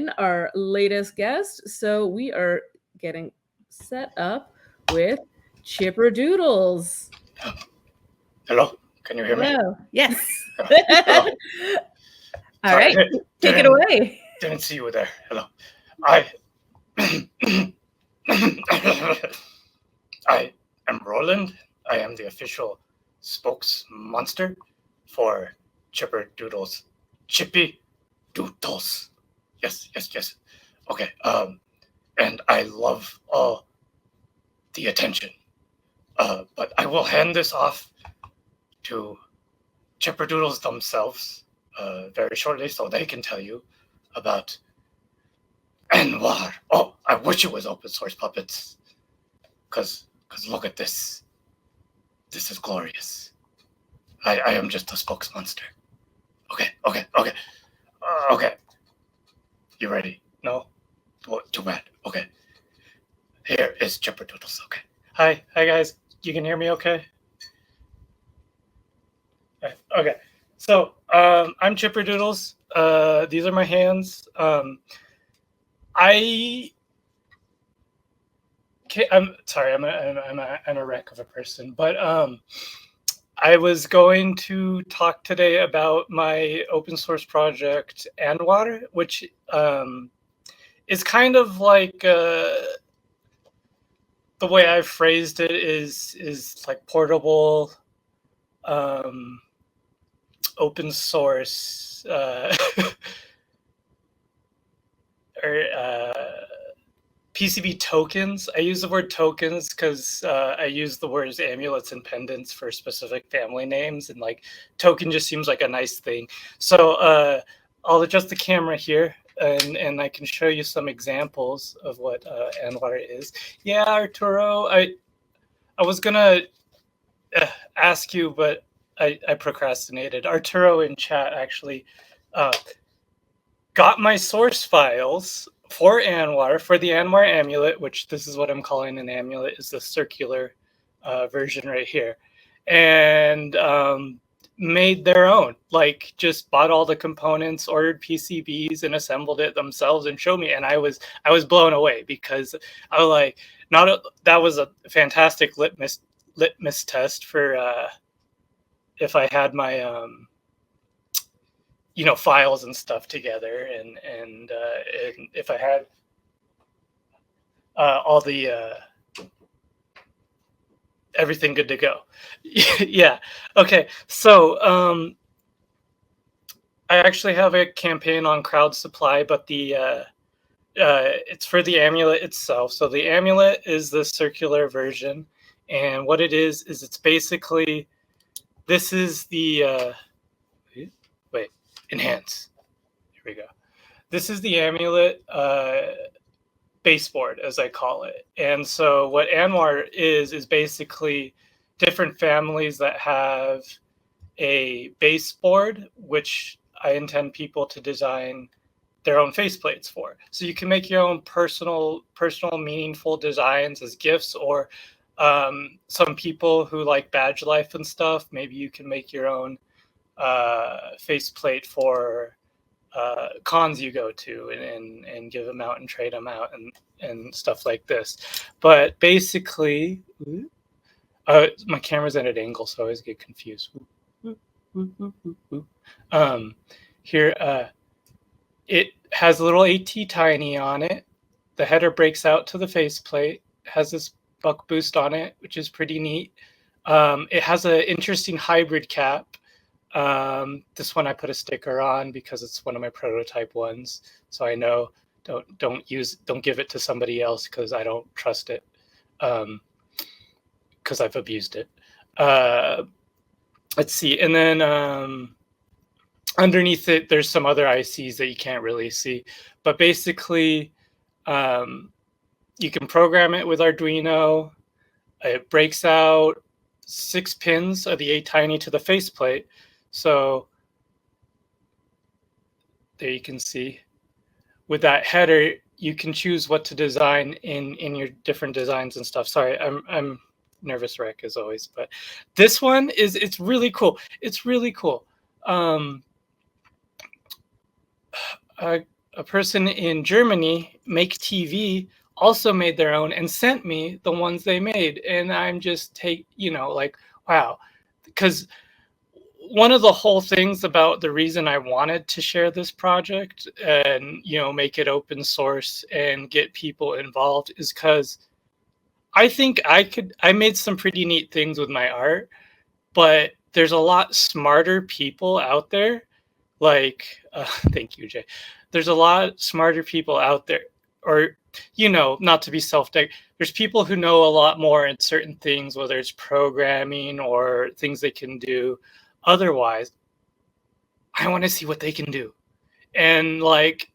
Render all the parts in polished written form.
in our latest guest. So we are getting set up with chipperdoodles. Hello, can you hear me? Hello. Yes. Hello. All Sorry, right. Take it away. didn't see you there. Hello. I I am Roland. I am the official spokesmonster for Chipper Doodles. Chippy Doodles. Yes, yes, yes. Okay. And I love all the attention. But I will hand this off to Chipper Doodles themselves very shortly, so they can tell you about Anwar. Oh, I wish it was open source puppets, cause look at this. This is glorious. I am just a spokesmonster. Okay, okay, okay, okay. You ready? No? Oh, too bad. Okay. Here is Chipper Doodles. Okay. Hi guys. You can hear me okay? Okay. So I'm Chipper Doodles. These are my hands. I'm sorry. I'm a wreck of a person. But I was going to talk today about my open source project Anwar, which is kind of like the way I phrased it is like portable, open source, or PCB tokens. I use the word tokens because I use the words amulets and pendants for specific family names, and like token just seems like a nice thing. So I'll adjust the camera here, and I can show you some examples of what Anwar is. Yeah, Arturo, I was gonna ask you, but I procrastinated. Arturo in chat actually got my source files for Anwar, for the Anwar amulet, which this is what I'm calling an amulet, is the circular version right here, and made their own. Like, just bought all the components, ordered PCBs, and assembled it themselves and showed me. And I was blown away, because I was like, that was a fantastic litmus test for if I had my files and stuff together, and if I had all the everything good to go. Yeah. Okay. So I actually have a campaign on crowd supply, but it's for the amulet itself. So the amulet is the circular version, and what it is it's basically, this is the wait, enhance. Here we go. This is the amulet baseboard, as I call it. And so what Anwar is basically different families that have a baseboard, which I intend people to design their own faceplates for. So you can make your own personal, meaningful designs as gifts, or some people who like badge life and stuff, maybe you can make your own faceplate for cons you go to, and give them out and trade them out, and stuff like this. But basically, my camera's at an angle, so I always get confused. Here, it has a little AT Tiny on it. The header breaks out to the faceplate, has this buck boost on it, which is pretty neat. It has an interesting hybrid cap. This one I put a sticker on because it's one of my prototype ones, so I know don't give it to somebody else, because I don't trust it, because I've abused it. Let's see, and then underneath it there's some other ICs that you can't really see, but basically you can program it with Arduino. It breaks out 6 pins of the A-Tiny to the faceplate. So there you can see, with that header, you can choose what to design in your different designs and stuff. Sorry, I'm nervous wreck as always, but this one it's really cool. It's really cool. a person in Germany, Make TV, also made their own and sent me the ones they made, and I'm just like, wow, because one of the whole things about the reason I wanted to share this project and make it open source and get people involved is because I think I made some pretty neat things with my art, but there's a lot smarter people out there. Like, thank you, Jay. There's a lot smarter people out there, or not to be there's people who know a lot more in certain things, whether it's programming or things they can do. Otherwise, I want to see what they can do. And like,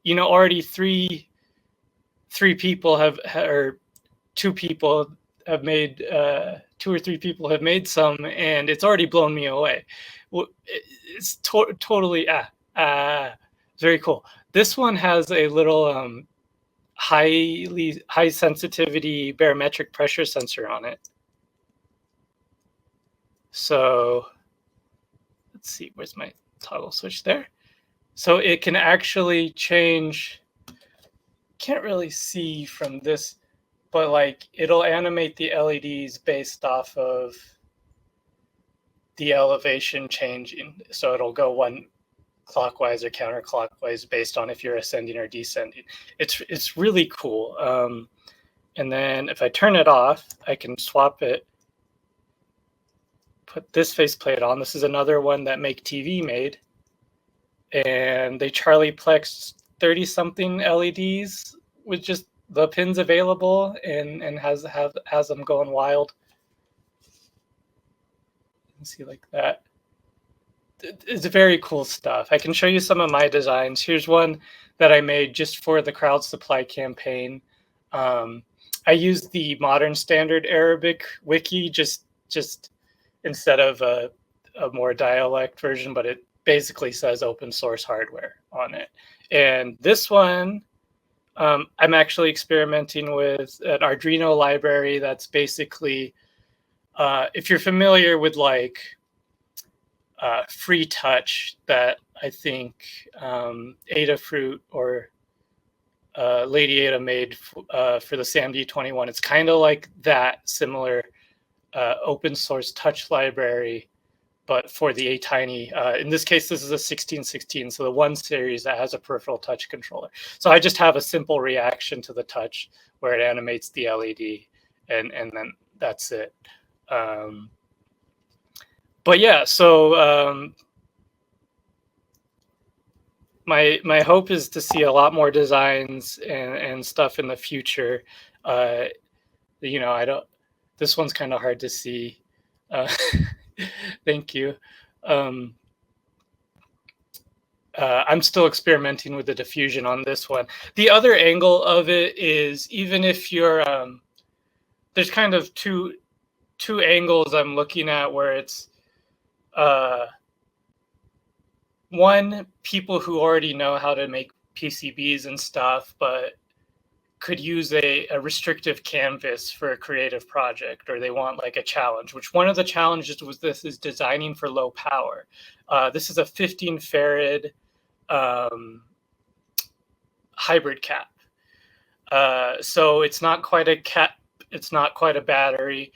already three people or two people have made two or three people have made some, and it's already blown me away. It's totally very cool. This one has a little high sensitivity barometric pressure sensor on it. So let's see, where's my toggle switch there? So it can actually change. Can't really see from this, but like it'll animate the LEDs based off of the elevation changing. So it'll go one clockwise or counterclockwise based on if you're ascending or descending. It's really cool. And then if I turn it off, I can swap it, put this faceplate on. This is another one that Make TV made. And they Charlie Plex 30-something LEDs with just the pins available and has them going wild. See, like that. It's very cool stuff. I can show you some of my designs. Here's one that I made just for the crowd supply campaign. I used the modern standard Arabic wiki just instead of a more dialect version, but it basically says open source hardware on it. And this one, I'm actually experimenting with an Arduino library that's basically, if you're familiar with like free touch that I think Adafruit or Lady Ada made for the SAMD21, it's kind of like that similar open source touch library, but for the ATiny. In this case, this is a 1616, so the 1 series that has a peripheral touch controller. So I just have a simple reaction to the touch where it animates the LED, and then that's it. But yeah, so my hope is to see a lot more designs and stuff in the future. I don't. This one's kind of hard to see. Thank you. I'm still experimenting with the diffusion on this one. The other angle of it is, even if you're there's kind of two angles I'm looking at, where it's one, people who already know how to make PCBs and stuff, but could use a restrictive canvas for a creative project, or they want like a challenge, which one of the challenges with this is designing for low power. This is a 15 farad hybrid cap. So it's not quite a cap, it's not quite a battery.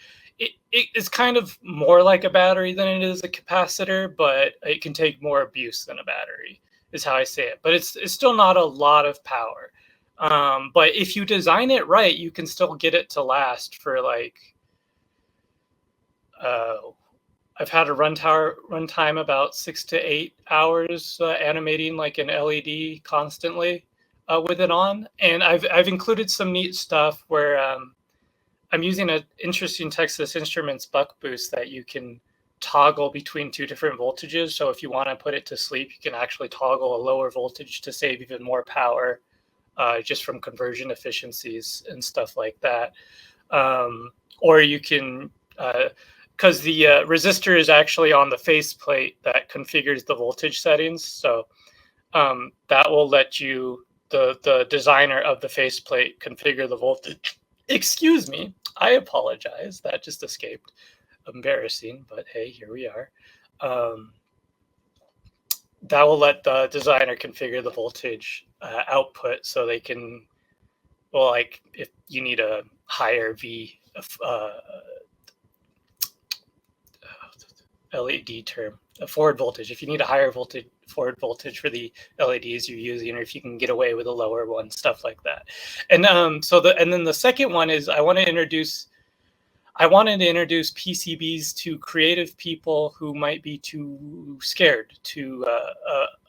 It's kind of more like a battery than it is a capacitor, but it can take more abuse than a battery, is how I say it. But it's still not a lot of power. But if you design it right, you can still get it to last for like, I've had a runtime about 6 to 8 hours animating like an LED constantly with it on. And I've included some neat stuff where I'm using an interesting Texas Instruments buck boost that you can toggle between 2 different voltages. So if you want to put it to sleep, you can actually toggle a lower voltage to save even more power, just from conversion efficiencies and stuff like that. Or you can, because the resistor is actually on the faceplate that configures the voltage settings. So that will let you, the designer of the faceplate, configure the voltage. Excuse me, I apologize. That just escaped. Embarrassing, but hey, here we are. that will let the designer configure the voltage output so they can, well, like if you need a higher V LED term, a forward voltage. If you need a higher voltage, forward voltage for the LEDs you're using, or if you can get away with a lower one, stuff like that. And then the second one is I wanted to introduce PCBs to creative people who might be too scared to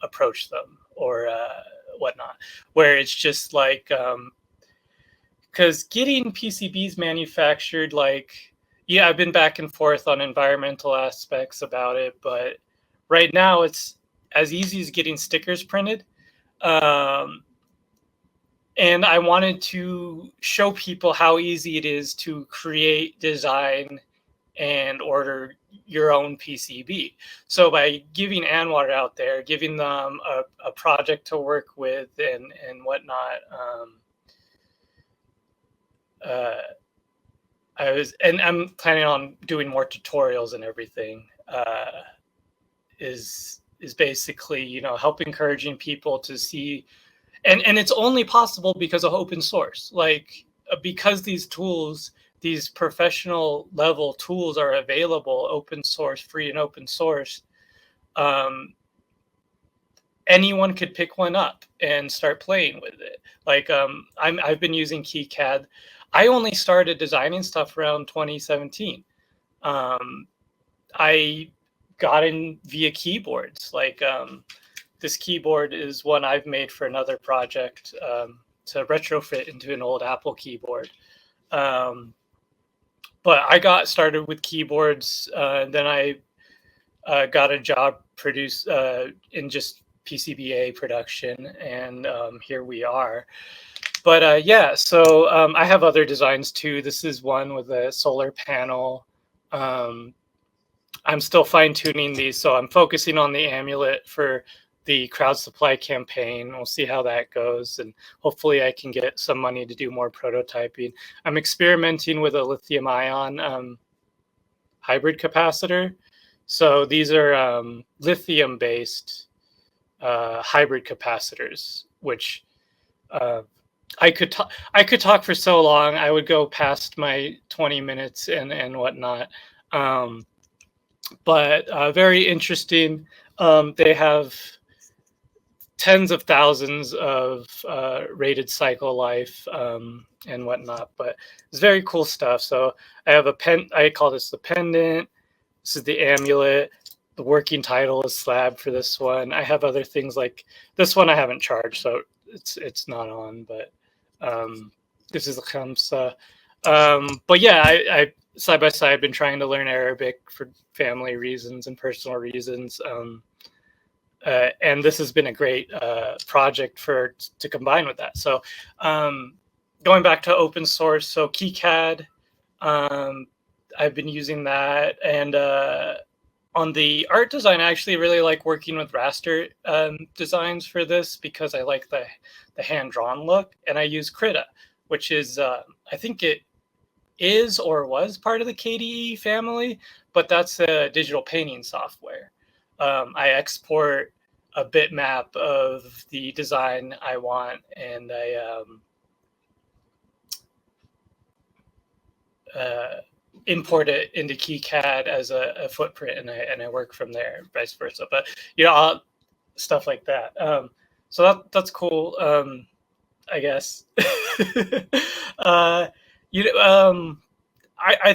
approach them or whatnot. Where it's just like, because getting PCBs manufactured, like, yeah, I've been back and forth on environmental aspects about it, but right now it's as easy as getting stickers printed. And I wanted to show people how easy it is to create, design, and order your own PCB. So by giving Anwar out there, giving them a project to work with and whatnot, I'm planning on doing more tutorials and everything. Is basically, you know, help encouraging people to see, and it's only possible because of open source. Like, because these tools, these professional level tools are available, open source, free and open source. Anyone could pick one up and start playing with it. Like, I've been using KiCad. I only started designing stuff around 2017. I got in via keyboards. Like, this keyboard is one I've made for another project to retrofit into an old Apple keyboard. But I got started with keyboards. Then I got a job in just PCBA production, and here we are. But yeah, so I have other designs too. This is one with a solar panel. I'm still fine tuning these, so I'm focusing on the amulet for the crowd supply campaign. We'll see how that goes, and hopefully I can get some money to do more prototyping. I'm experimenting with a lithium ion hybrid capacitor. So these are lithium based hybrid capacitors, which I could talk for so long. I would go past my 20 minutes and whatnot. But very interesting. They have tens of thousands of rated cycle life and whatnot. But it's very cool stuff. So I have I call this the pendant. This is the amulet. The working title is slab for this one. I have other things like this one I haven't charged, so it's not on. But this is the khamsa. But yeah, I side by side been trying to learn Arabic for family reasons and personal reasons. And this has been a great project to combine with that. So going back to open source, so KiCad, I've been using that. And on the art design, I actually really like working with raster designs for this because I like the hand-drawn look. And I use Krita, which is, I think it is or was part of the KDE family, but that's a digital painting software. I export a bitmap of the design I want, and I import it into KiCad as a footprint, and I work from there, vice versa. But you know, stuff like that. So that's cool. I guess. I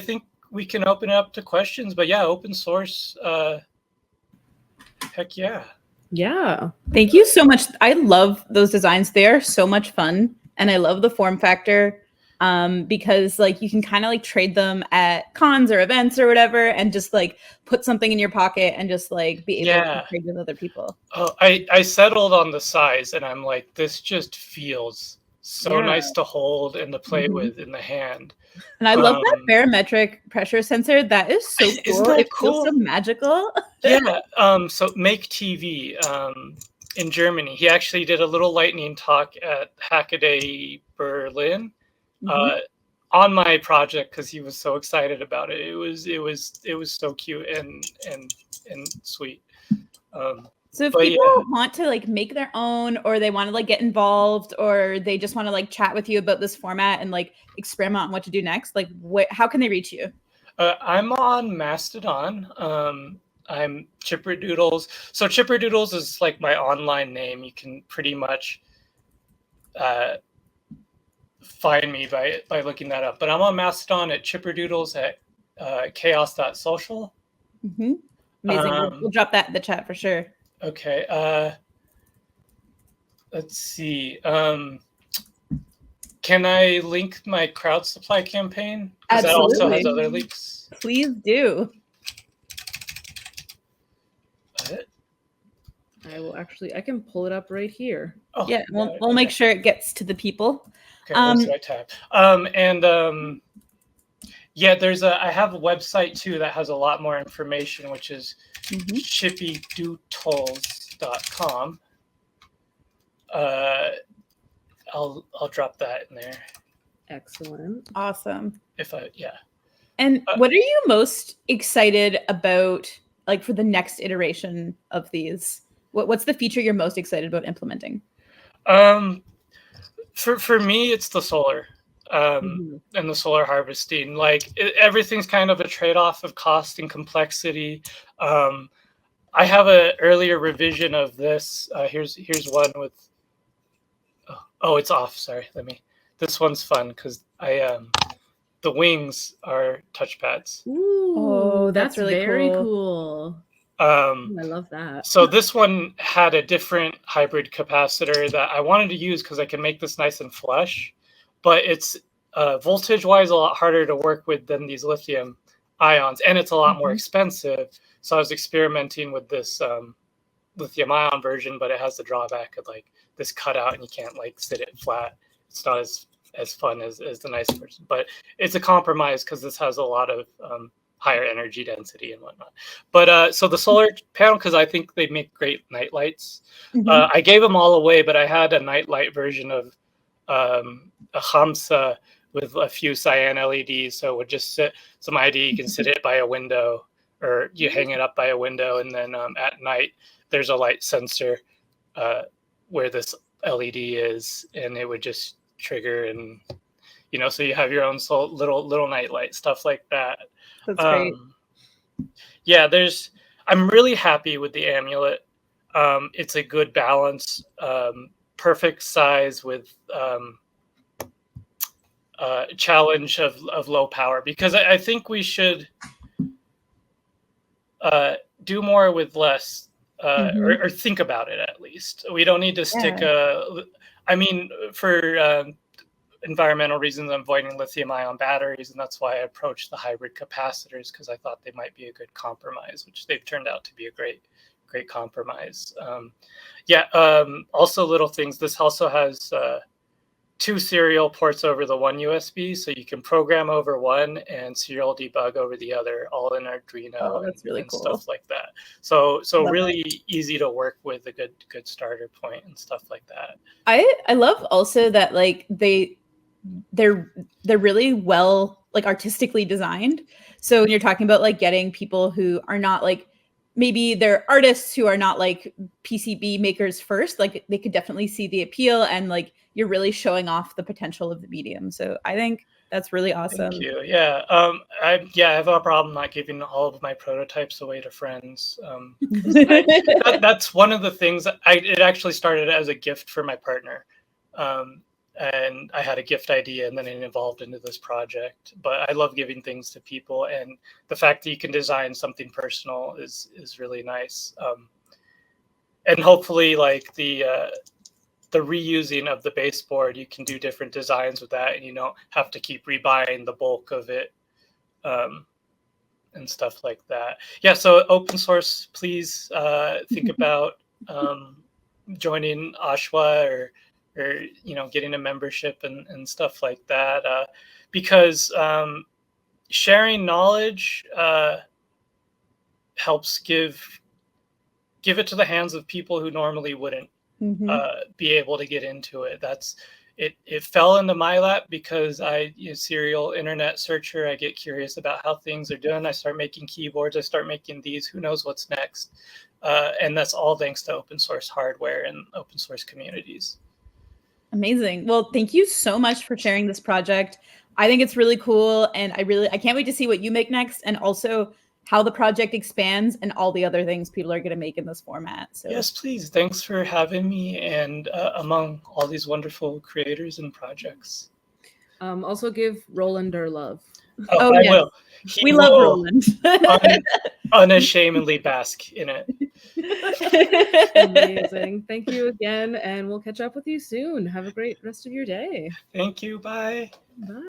think we can open it up to questions, but yeah, open source. Heck yeah. Yeah. Thank you so much. I love those designs. They are so much fun. And I love the form factor because like you can kind of like trade them at cons or events or whatever and just like put something in your pocket and just like be able to trade with other people. Oh, I settled on the size and I'm like, this just feels so nice to hold and to play with in the hand. And I love that barometric pressure sensor. That is so cool. Isn't that it cool? Feels so magical. Yeah. So Make TV in Germany, he actually did a little lightning talk at Hackaday Berlin on my project because he was so excited about it. It was so cute and sweet. So if But people yeah. want to like make their own, or they want to like get involved, or they just want to like chat with you about this format and like experiment on what to do next, like how can they reach you? I'm on Mastodon. I'm chipperdoodles. So chipperdoodles is like my online name. You can pretty much uh, find me by looking that up. But I'm on Mastodon at chipperdoodles at chaos.social. Mm-hmm. Amazing. We'll drop that in the chat for sure. Okay. Let's see. Can I link my crowd supply campaign? Because that also has other links. Please do. I can pull it up right here. Oh, yeah, we'll make sure it gets to the people. Okay, where's my tab? Yeah, I have a website too that has a lot more information, which is chipperdoodles.com. I'll drop that in there. Excellent. Awesome. Yeah. And what are you most excited about, like for the next iteration of these? What's the feature you're most excited about implementing? For me, it's the solar. And the solar harvesting. Like everything's kind of a trade-off of cost and complexity. I have an earlier revision of this. Here's one with. Oh, it's off. Sorry. This one's fun because the wings are touchpads. Ooh, oh, that's really very cool. I love that. So this one had a different hybrid capacitor that I wanted to use because I can make this nice and flush, but it's voltage-wise a lot harder to work with than these lithium ions, and it's a lot more expensive. So I was experimenting with this lithium ion version, but it has the drawback of like this cutout, and you can't like sit it flat. It's not as fun as the nice version, but it's a compromise because this has a lot of higher energy density and whatnot. But so the solar panel, because I think they make great night lights. I gave them all away, but I had a nightlight version of a Hamsa with a few cyan LEDs. So it would just sit some ID, you can sit it by a window or you hang it up by a window. And then at night, there's a light sensor where this LED is, and it would just trigger, and so you have your own little night light, stuff like that. That's great. Yeah, I'm really happy with the amulet. It's a good balance, perfect size with challenge of low power, because I think we should do more with less, or think about it at least. We don't need to stick for environmental reasons, I'm avoiding lithium-ion batteries, and that's why I approached the hybrid capacitors, because I thought they might be a good compromise, which they've turned out to be a great compromise. Also little things. This also has 2 serial ports over the one USB, so you can program over one and serial debug over the other, all in Arduino. That's really cool. Stuff like that. So really easy to work with, a good starter point and stuff like that. I love also that like they're really well like artistically designed. So when you're talking about like getting people who are not like, maybe they're artists who are not like PCB makers first, like they could definitely see the appeal, and like you're really showing off the potential of the medium. So I think that's really awesome. Thank you. Yeah. I have a problem not giving all of my prototypes away to friends. That's one of the things. It actually started as a gift for my partner. And I had a gift idea, and then it evolved into this project. But I love giving things to people, and the fact that you can design something personal is really nice. And hopefully, like the reusing of the baseboard, you can do different designs with that, and you don't have to keep rebuying the bulk of it, and stuff like that. Yeah. So open source, please think about joining Ashwa or getting a membership and stuff like that, because sharing knowledge helps give it to the hands of people who normally wouldn't be able to get into it. It fell into my lap because serial internet searcher. I get curious about how things are doing. I start making keyboards. I start making these. Who knows what's next? And that's all thanks to open source hardware and open source communities. Amazing. Well, thank you so much for sharing this project. I think it's really cool, and I can't wait to see what you make next, and also how the project expands and all the other things people are going to make in this format. So Yes, please. Thanks for having me, and among all these wonderful creators and projects. Also give Roland our love. Oh, I yes. will. We love Roland. Unashamedly bask in it. Amazing. Thank you again, and we'll catch up with you soon. Have a great rest of your day. Thank you. Bye. Bye.